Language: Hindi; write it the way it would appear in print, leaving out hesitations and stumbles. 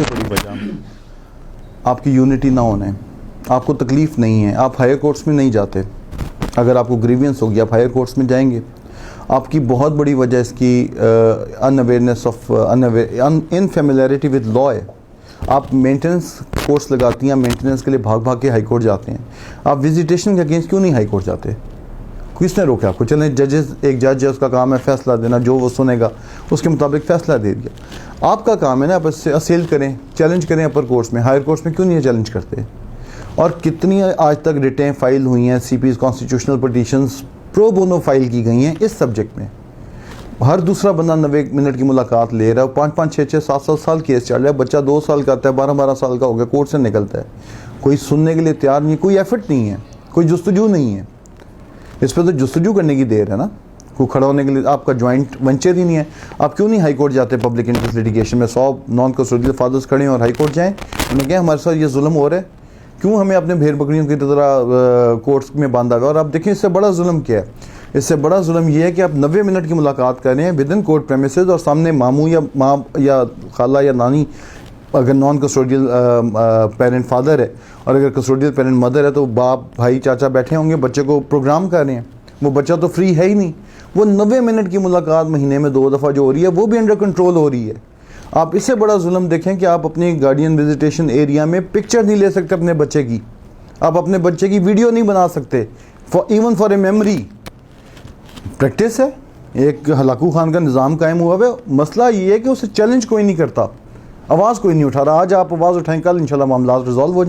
सबसे बड़ी वजह आपकी यूनिटी ना होना है। आपको तकलीफ़ नहीं है, आप हायर कोर्ट्स में नहीं जाते। अगर आपको ग्रीवियंस होगी आप हायर कोर्ट्स में जाएंगे। आपकी बहुत बड़ी वजह इसकी अनअवेयरनेस ऑफ इनफेमिलियरिटी विद लॉ है। आप मेंटेनेंस कोर्स लगाती हैं, मेंटेनेंस के लिए भाग भाग के हाई कोर्ट जाते हैं। आप विजिटेशन के अगेंस्ट क्यों नहीं हाई कोर्ट जाते? किसने रोका आपको? चलें जजेस, एक जज है, उसका काम है फैसला देना, जो वो सुनेगा उसके मुताबिक फैसला दे दिया। आपका काम है ना आप इससे असेल करें, चैलेंज करें अपर कोर्ट्स में। हायर कोर्ट्स में क्यों नहीं चैलेंज करते? और कितनी आज तक रिटें फाइल हुई हैं, CPs constitutional petitions pro bono file की गई हैं इस सब्जेक्ट में। हर दूसरा बंदा 90 मिनट की मुलाकात ले रहा है, 5-5, 6-6, 7-7 साल केस चल रहा है। बच्चा 2 साल का आता है, 12-12 साल का हो गया, कोर्ट से निकलता है, कोई सुनने के लिए तैयार नहीं, कोई एफर्ट नहीं है, कोई जुस्तजू नहीं है। इस पर तो जुस्तजू करने की देर है ना, कोई खड़ा होने के लिए। आपका जॉइंट वेंचर ही नहीं है, आप क्यों नहीं हाई कोर्ट जाते? पब्लिक इंटरेस्ट लिटिगेशन में 100 नॉन कस्टोडियल फादर्स खड़े हैं और हाई कोर्ट जाएँ, उन्हें क्या हमारे साथ ये जुल्म हो रहा है, क्यों हमें अपने भेड़ बकरियों की तरह कोर्ट्स में बांधा हुआ? और आप देखें इससे बड़ा जुल्म क्या है? इससे बड़ा जुल्म यह है कि आप 90 मिनट की मुलाकात कर रहे हैं विद इन कोर्ट प्रेमिसेस और सामने मामू या माँ या खाला या नानी, अगर नॉन कस्टोडियल पेरेंट फादर है और अगर कस्टोडियल पेरेंट मदर है तो बाप भाई चाचा बैठे होंगे, बच्चे को प्रोग्राम कर रहे हैं। वो बच्चा तो फ्री है ही नहीं। वो 90 मिनट की मुलाकात महीने में 2 दफ़ा जो हो रही है वो भी अंडर कंट्रोल हो रही है। आप इससे बड़ा जुल्म देखें कि आप अपनी गार्डियन विजिटेशन एरिया में पिक्चर नहीं ले सकते अपने बच्चे की, आप अपने बच्चे की वीडियो नहीं बना सकते even for a memory. Practice है, एक हलाकू खान का निज़ाम कायम हुआ है। मसला ये है कि उसे चैलेंज कोई नहीं करता, आवाज़ कोई नहीं उठा रहा। आज आप आवाज़ उठाएं, कल इंशाल्लाह मामला रिजॉल्व हो जाए।